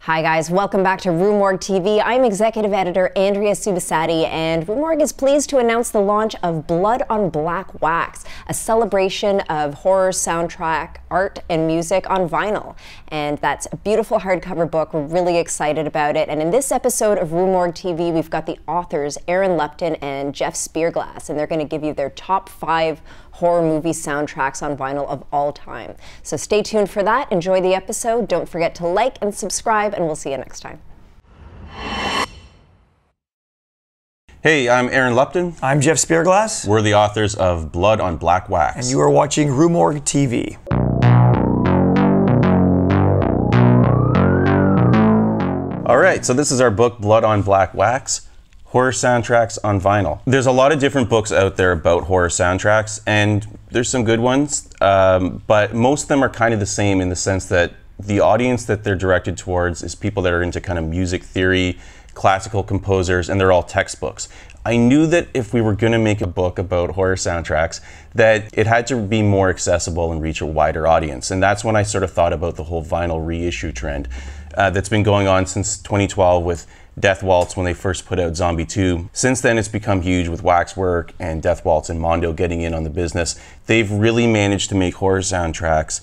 Hi guys, welcome back to Rue Morgue TV. I'm Executive Editor Andrea Subasati, and Rue Morgue is pleased to announce the launch of Blood on Black Wax, a celebration of horror soundtrack, art, and music on vinyl. And that's a beautiful hardcover book. We're really excited about it. And in this episode of Rue Morgue TV, we've got the authors Aaron Lupton and Jeff SZPIRGLAS, and they're going to give you their top 5 horror movie soundtracks on vinyl of all time. So stay tuned for that. Enjoy the episode. Don't forget to like and subscribe, and we'll see you next time. Hey, I'm Aaron Lupton. I'm Jeff SZPIRGLAS. We're the authors of Blood on Black Wax. And you are watching Rue Morgue TV. All right, so this is our book, Blood on Black Wax, Horror Soundtracks on Vinyl. There's a lot of different books out there about horror soundtracks, and there's some good ones, but most of them are kind of the same in the sense that the audience that they're directed towards is people that are into kind of music theory, classical composers, and they're all textbooks. I knew that if we were going to make a book about horror soundtracks, that it had to be more accessible and reach a wider audience. And that's when I sort of thought about the whole vinyl reissue trend that's been going on since 2012 with Death Waltz when they first put out Zombie 2. Since then, it's become huge with Waxwork and Death Waltz and Mondo getting in on the business. They've really managed to make horror soundtracks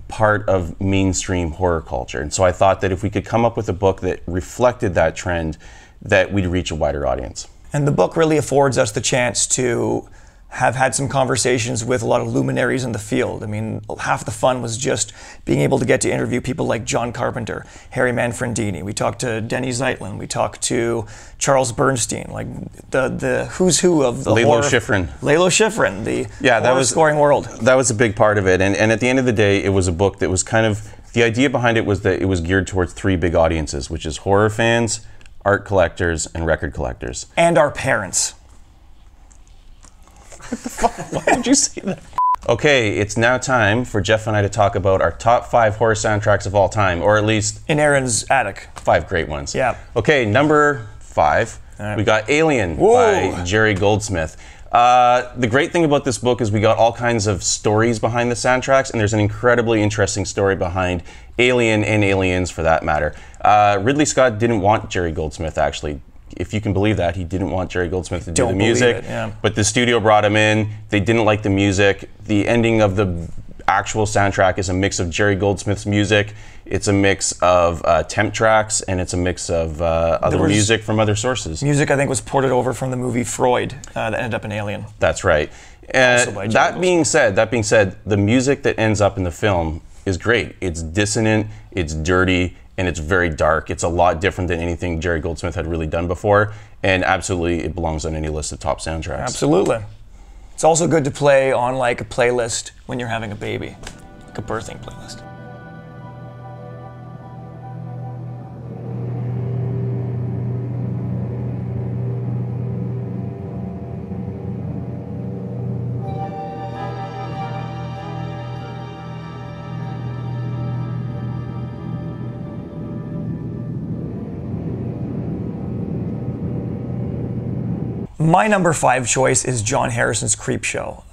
part of mainstream horror culture. And so I thought that if we could come up with a book that reflected that trend, that we'd reach a wider audience. And the book really affords us the chance to have had some conversations with a lot of luminaries in the field. I mean, half the fun was just being able to get to interview people like John Carpenter, Harry Manfredini. We talked to Denny Zeitlin. We talked to Charles Bernstein, like the who's who of the Lalo Schifrin. Lalo Schifrin, the horror-scoring world. That was a big part of it. And at the end of the day, it was a book that was kind of, the idea behind it was that it was geared towards 3 big audiences, which is horror fans, art collectors, and record collectors. And our parents. What the fuck? Why would you say that? Okay, it's now time for Jeff and I to talk about our top 5 horror soundtracks of all time, or at least in Aaron's attic. 5 great ones. Yeah. Okay, number 5, we got Alien by Jerry Goldsmith. The great thing about this book is we got all kinds of stories behind the soundtracks, and there's an incredibly interesting story behind Alien and Aliens for that matter. Ridley Scott didn't want Jerry Goldsmith, actually. If you can believe that, he didn't want Jerry Goldsmith to do the music, but the studio brought him in. They didn't like the music. The ending of the actual soundtrack is a mix of Jerry Goldsmith's music, it's a mix of temp tracks, and it's a mix of other music from other sources. Music, I think, was ported over from the movie Freud that ended up in Alien. That's right. That being said, the music that ends up in the film is great. It's dissonant, it's dirty, and it's very dark. It's a lot different than anything Jerry Goldsmith had really done before, and absolutely it belongs on any list of top soundtracks. Absolutely. It's also good to play on like a playlist when you're having a baby, like a birthing playlist. My number 5 choice is John Harrison's Creepshow.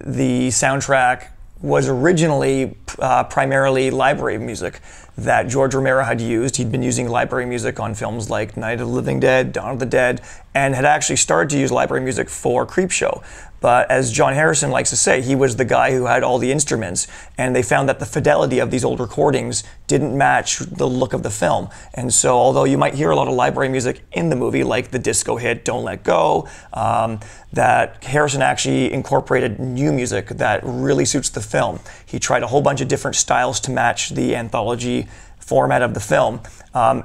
The soundtrack was originally primarily library music that George Romero had used. He'd been using library music on films like Night of the Living Dead, Dawn of the Dead, and had actually started to use library music for Creepshow. But as John Harrison likes to say, he was the guy who had all the instruments, and they found that the fidelity of these old recordings didn't match the look of the film. And so although you might hear a lot of library music in the movie, like the disco hit Don't Let Go, that Harrison actually incorporated new music that really suits the film. He tried a whole bunch of different styles to match the anthology format of the film.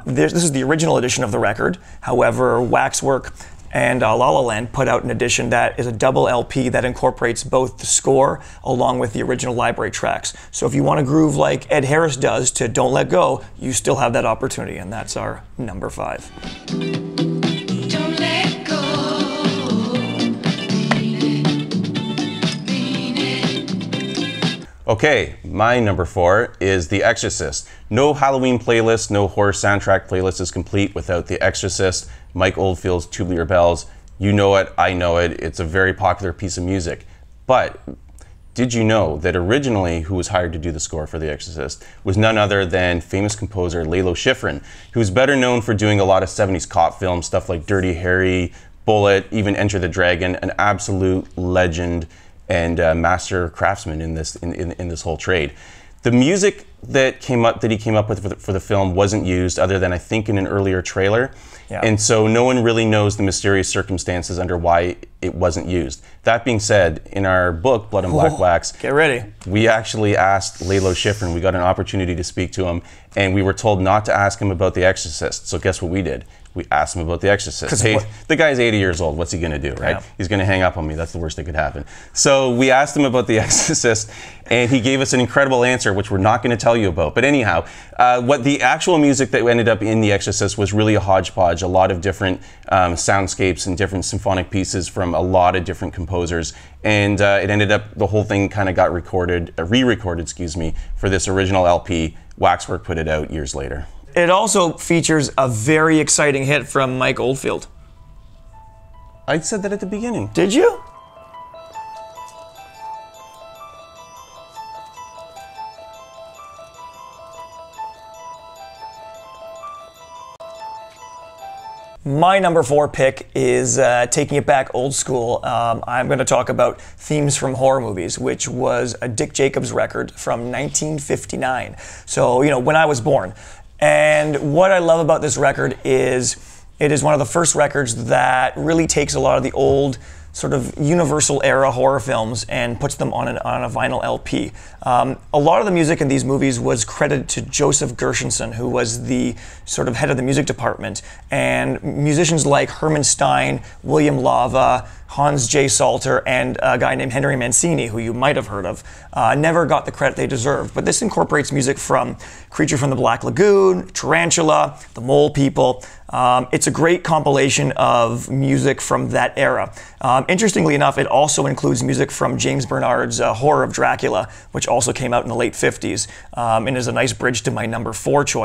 This is the original edition of the record. However, Waxwork and La La Land put out an edition that is a double LP that incorporates both the score along with the original library tracks. So if you want to groove like Ed Harris does to Don't Let Go, you still have that opportunity, and that's our number 5. Don't let go. Okay, my number 4 is The Exorcist. No Halloween playlist, no horror soundtrack playlist is complete without The Exorcist, Mike Oldfield's Tubular Bells. You know it, I know it, it's a very popular piece of music. But did you know that originally who was hired to do the score for The Exorcist was none other than famous composer Lalo Schifrin, who's better known for doing a lot of 70s cop films, stuff like Dirty Harry, Bullet, even Enter the Dragon, an absolute legend and master craftsman in this whole trade. The music that he came up with for the film wasn't used other than I think in an earlier trailer. Yeah. And so no one really knows the mysterious circumstances under why it wasn't used. That being said, in our book, Blood on Black Wax, get ready. We actually asked Lalo Schifrin, we got an opportunity to speak to him, and we were told not to ask him about The Exorcist. So guess what we did? We asked him about The Exorcist. Hey, the guy's 80 years old. What's he going to do, right? Yeah. He's going to hang up on me. That's the worst that could happen. So we asked him about The Exorcist, and he gave us an incredible answer, which we're not going to tell you about. But anyhow, what the actual music that ended up in The Exorcist was really a hodgepodge, a lot of different soundscapes and different symphonic pieces from a lot of different composers. And it ended up, the whole thing kind of got re-recorded, excuse me, for this original LP. Waxwork put it out years later. It also features a very exciting hit from Mike Oldfield. I said that at the beginning. Did you? My number 4 pick is taking it back old school. I'm going to talk about Themes from Horror Movies, which was a Dick Jacobs record from 1959. So, you know, when I was born. And what I love about this record is it is one of the first records that really takes a lot of the old sort of Universal era horror films and puts them on a vinyl LP. A lot of the music in these movies was credited to Joseph Gershenson, who was the sort of head of the music department, and musicians like Herman Stein, William Lava, Hans J. Salter, and a guy named Henry Mancini, who you might have heard of, never got the credit they deserved. But this incorporates music from Creature from the Black Lagoon, Tarantula, The Mole People. It's a great compilation of music from that era. Interestingly enough, it also includes music from James Bernard's Horror of Dracula, which also came out in the late 50s, and is a nice bridge to my number 3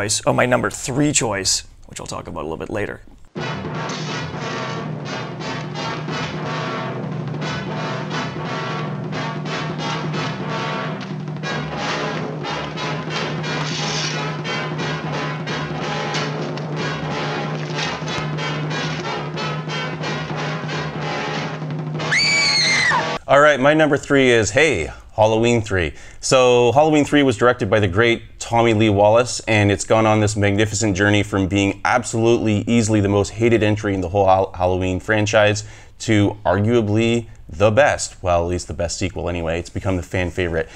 choice, which I'll talk about a little bit later. All right, my number 3 is, hey, Halloween 3. So Halloween 3 was directed by the great Tommy Lee Wallace, and it's gone on this magnificent journey from being absolutely easily the most hated entry in the whole Halloween franchise to arguably the best. Well, at least the best sequel anyway. It's become the fan favorite.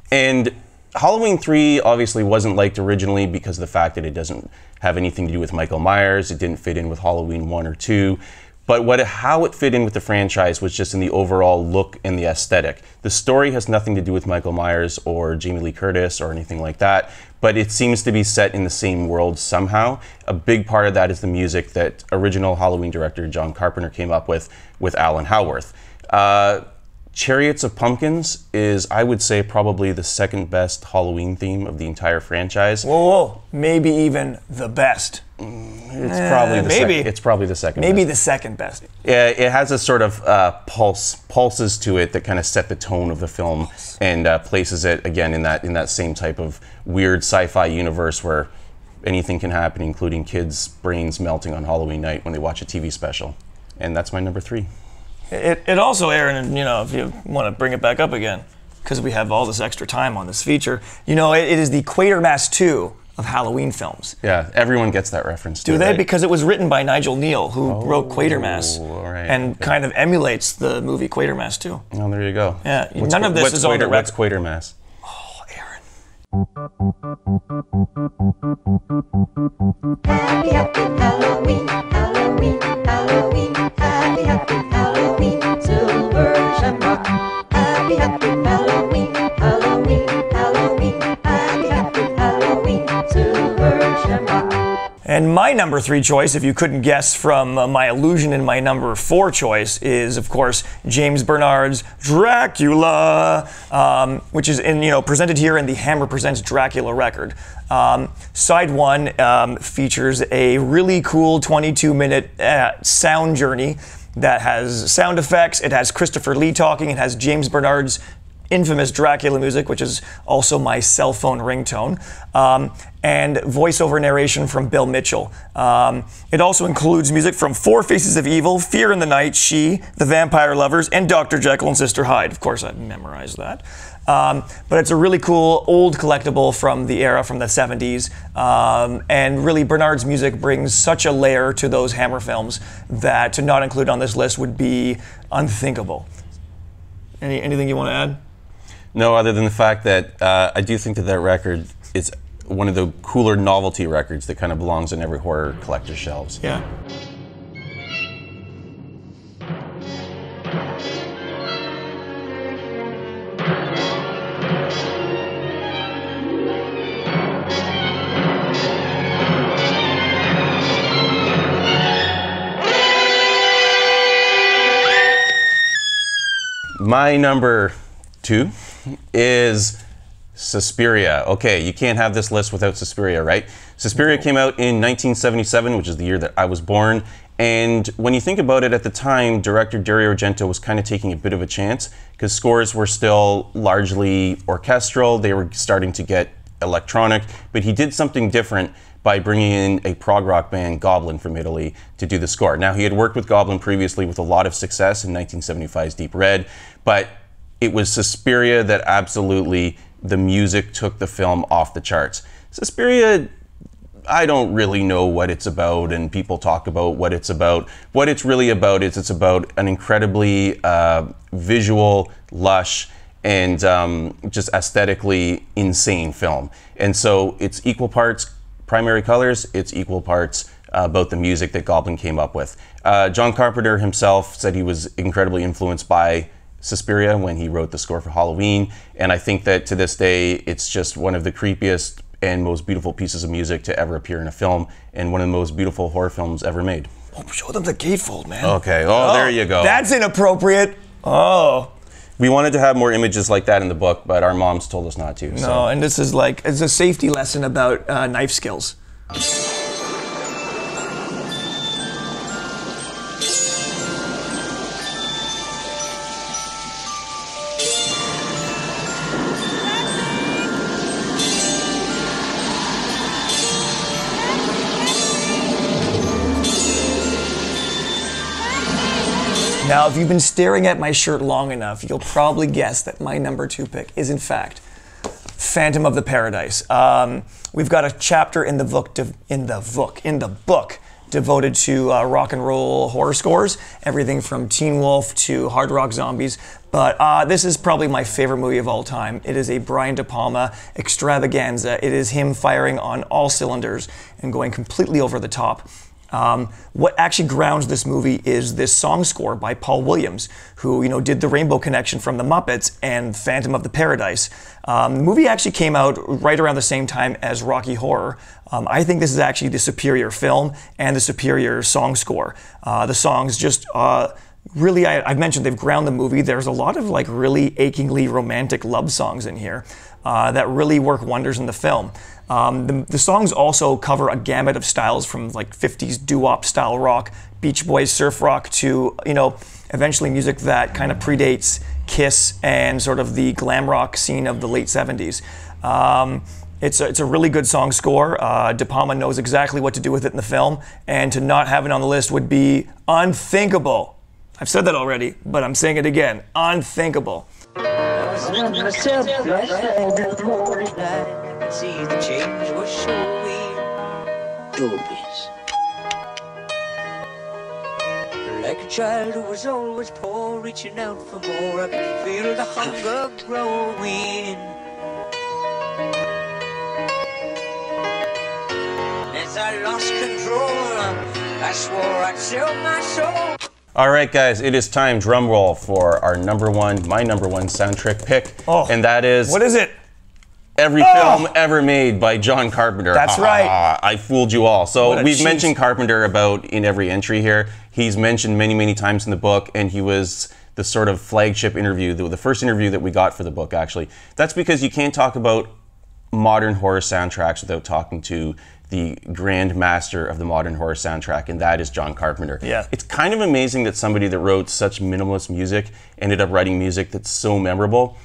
And Halloween 3 obviously wasn't liked originally because of the fact that it doesn't have anything to do with Michael Myers. It didn't fit in with Halloween 1 or 2. But how it fit in with the franchise was just in the overall look and the aesthetic. The story has nothing to do with Michael Myers or Jamie Lee Curtis or anything like that, but it seems to be set in the same world somehow. A big part of that is the music that original Halloween director John Carpenter came up with Alan Howarth. Chariots of Pumpkins is, I would say, probably the second best Halloween theme of the entire franchise. Whoa, maybe even the best. It's probably the second maybe best. The second best. Yeah, it has a sort of pulses to it that kind of set the tone of the film and places it again in that same type of weird sci-fi universe where anything can happen, including kids' brains melting on Halloween night when they watch a TV special. And that's my number 3. It also, Aaron, you know, if you want to bring it back up again, because we have all this extra time on this feature, you know, it is the Quatermass 2 of Halloween films. Yeah, everyone gets that reference. Do they? Right? Because it was written by Nigel Neal, who wrote Quatermass, and kind of emulates the movie Quatermass 2. Oh, there you go. Yeah, none of this is on the record. What's Quatermass? Oh, Aaron. Happy, happy Halloween, Halloween, Halloween, happy, happy Halloween, silver shamrock. Happy, happy Halloween, Halloween, Halloween, happy, happy Halloween, silver shamrock. And my number 3 choice, if you couldn't guess from my illusion in my number 4 choice, is of course James Bernard's Dracula, which is presented here in the Hammer Presents Dracula record. Side 1 features a really cool 22-minute sound journey that has sound effects. It has Christopher Lee talking. It has James Bernard's infamous Dracula music, which is also my cell phone ringtone, and voiceover narration from Bill Mitchell. It also includes music from Four Faces of Evil, Fear in the Night, She, The Vampire Lovers, and Dr. Jekyll and Sister Hyde. Of course, I've memorized that. But it's a really cool old collectible from the era, from the 70s. And really, Bernard's music brings such a layer to those Hammer films that to not include on this list would be unthinkable. Anything you want to add? No, other than the fact that I do think that that record is one of the cooler novelty records that kind of belongs in every horror collector's shelves. Yeah. My number 2 is Suspiria. Okay, you can't have this list without Suspiria, right? Suspiria came out in 1977, which is the year that I was born. And when you think about it, at the time, director Dario Argento was kind of taking a bit of a chance because scores were still largely orchestral. They were starting to get electronic, but he did something different by bringing in a prog rock band, Goblin, from Italy, to do the score. Now, he had worked with Goblin previously with a lot of success in 1975's Deep Red, but it was Suspiria that absolutely, the music took the film off the charts. Suspiria, I don't really know what it's about, and people talk about what it's about. What it's really about is it's about an incredibly visual, lush, and just aesthetically insane film. And so it's equal parts primary colors, it's equal parts about the music that Goblin came up with. John Carpenter himself said he was incredibly influenced by Suspiria when he wrote the score for Halloween, and I think that to this day it's just one of the creepiest and most beautiful pieces of music to ever appear in a film, and one of the most beautiful horror films ever made. Oh, show them the gatefold, man. Okay, oh, there you go. That's inappropriate. Oh. We wanted to have more images like that in the book, but our moms told us not to. No, so. and this is like, it's a safety lesson about knife skills. Now, if you've been staring at my shirt long enough, you'll probably guess that my number 2 pick is, in fact, Phantom of the Paradise. We've got a chapter in the book devoted to rock and roll horror scores, everything from Teen Wolf to Hard Rock Zombies. But this is probably my favorite movie of all time. It is a Brian De Palma extravaganza. It is him firing on all cylinders and going completely over the top. What actually grounds this movie is this song score by Paul Williams, who did the Rainbow Connection from the Muppets and Phantom of the Paradise. The movie actually came out right around the same time as Rocky Horror. I think this is actually the superior film and the superior song score. The songs just really, I've mentioned they've ground the movie. There's a lot of like really achingly romantic love songs in here that really work wonders in the film. The songs also cover a gamut of styles from like 50s doo-wop style rock, Beach Boys surf rock to, eventually music that kind of predates Kiss and sort of the glam rock scene of the late 70s. It's a really good song score. De Palma knows exactly what to do with it in the film, and to not have it on the list would be unthinkable. I've said that already, but I'm saying it again. Unthinkable. See the change was showing. Dubious. Like a child who was always poor, reaching out for more. I could feel the hunger growing. As I lost control, I swore I'd sell my soul. All right, guys, it is time, drum roll, for our my number one soundtrack pick. Oh, and that is... What is it? Every film ever made by John Carpenter. That's right. I fooled you all. So we've cheat. mentioned Carpenter about in every entry here. He's mentioned many, many times in the book, and he was the sort of flagship interview, the first interview that we got for the book, actually. That's because you can't talk about modern horror soundtracks without talking to the grand master of the modern horror soundtrack, and that is John Carpenter. Yeah. It's kind of amazing that somebody that wrote such minimalist music ended up writing music that's so memorable.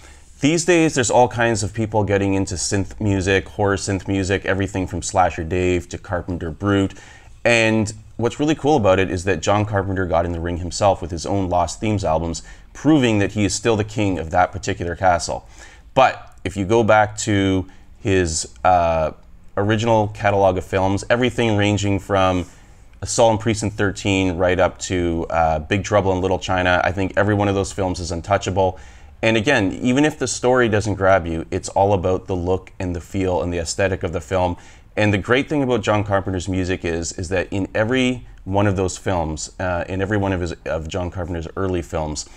These days, there's all kinds of people getting into synth music, horror synth music, everything from Slasher Dave to Carpenter Brute. And what's really cool about it is that John Carpenter got in the ring himself with his own Lost Themes albums, proving that he is still the king of that particular castle. But if you go back to his original catalog of films, everything ranging from Assault on Precinct 13 right up to Big Trouble in Little China, I think every one of those films is untouchable. And again, even if the story doesn't grab you, it's all about the look and the feel and the aesthetic of the film. And the great thing about John Carpenter's music is that in every one of those films, in every one of John Carpenter's early films,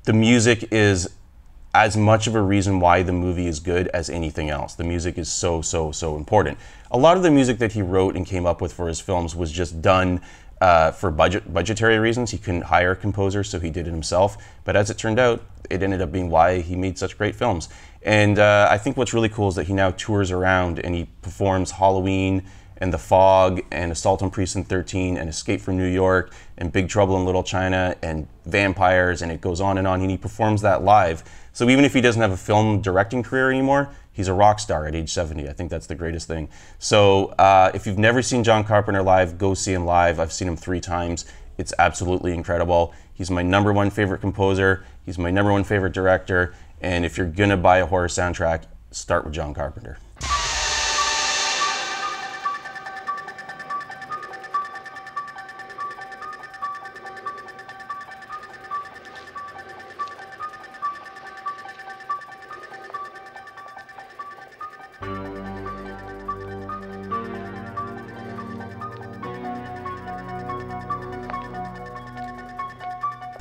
the music is as much of a reason why the movie is good as anything else. The music is so, so, so important. A lot of the music that he wrote and came up with for his films was just done for budgetary reasons. He couldn't hire composers, so he did it himself. But as it turned out, it ended up being why he made such great films. And I think what's really cool is that he now tours around and he performs Halloween and The Fog and Assault on Precinct 13 and Escape from New York and Big Trouble in Little China and Vampires, and it goes on, and he performs that live. So even if he doesn't have a film directing career anymore, he's a rock star at age 70. I think that's the greatest thing. So if you've never seen John Carpenter live, go see him live. I've seen him 3 times. It's absolutely incredible. He's my #1 favorite composer. He's my #1 favorite director. And if you're gonna buy a horror soundtrack, start with John Carpenter.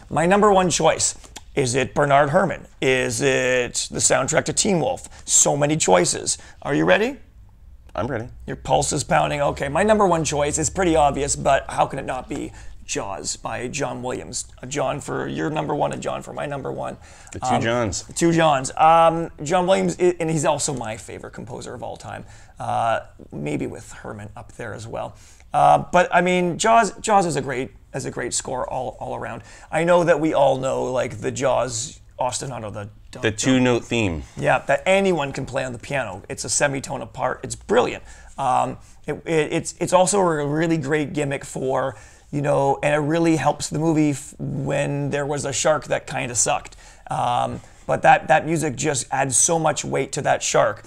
My #1 choice. Is it Bernard Herrmann? Is it the soundtrack to Teen Wolf? So many choices. Are you ready? I'm ready. Your pulse is pounding. Okay, my #1 choice is pretty obvious, but how can it not be? Jaws by John Williams. John for your #1 and John for my #1. The two Johns. Two Johns. John Williams, and he's also my favorite composer of all time. Maybe with Herrmann up there as well. But I mean, Jaws is a great score all around. I know that we all know like the Jaws ostinato, the 2-note theme. Yeah, that anyone can play on the piano. It's a semitone apart. It's brilliant. It's also a really great gimmick for, you know, and it really helps the movie when there was a shark that kind of sucked. But that music just adds so much weight to that shark.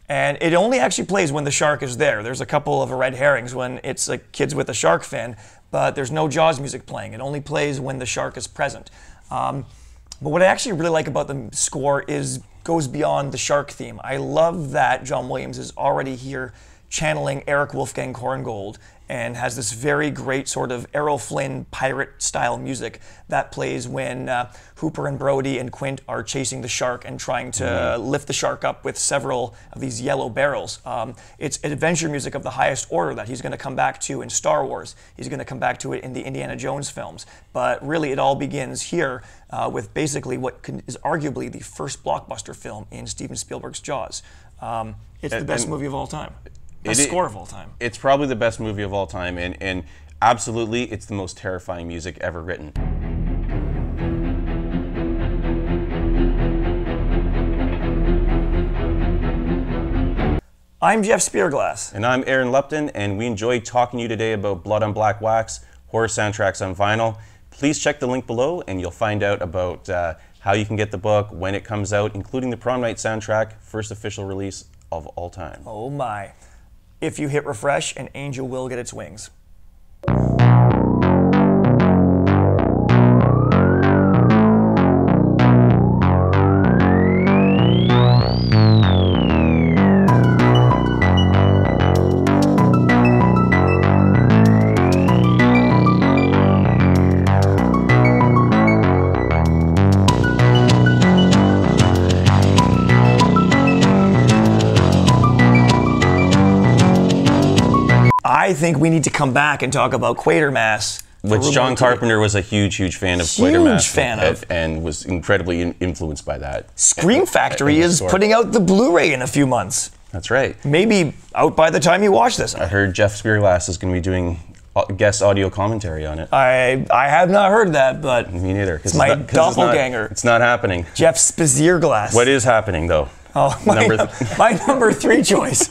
And it only actually plays when the shark is there. There's a couple of red herrings when it's like Kids with a Shark fan, but there's no Jaws music playing. It only plays when the shark is present. But what I actually really like about the score goes beyond the shark theme. I love that John Williams is already here channeling Eric Wolfgang Korngold and has this very great sort of Errol Flynn pirate-style music that plays when Hooper and Brody and Quint are chasing the shark and trying to lift the shark up with several of these yellow barrels. It's adventure music of the highest order that he's going to come back to in Star Wars. He's going to come back to it in the Indiana Jones films. But really, it all begins here with basically what is arguably the first blockbuster film in Steven Spielberg's Jaws. It's the best movie of all time. Best score of all time. It's probably the best movie of all time, and absolutely, it's the most terrifying music ever written. I'm Jeff Spearglass. And I'm Aaron Lupton, and we enjoyed talking to you today about Blood on Black Wax, horror soundtracks on vinyl. Please check the link below, and you'll find out about how you can get the book, when it comes out, including the Prom Night soundtrack, first official release of all time. Oh my. If you hit refresh, an angel will get its wings. I think we need to come back and talk about Quatermass. Which John Carpenter was a huge fan of Quatermass. And was incredibly influenced by that. Scream Factory is putting out the Blu-ray in a few months. That's right. Maybe out by the time you watch this. I heard Jeff Spearglass is going to be doing guest audio commentary on it. I have not heard that, but Me neither. it's my doppelganger. It's not happening. Jeff SZPIRGLAS. What is happening though? Oh, my number 3 choice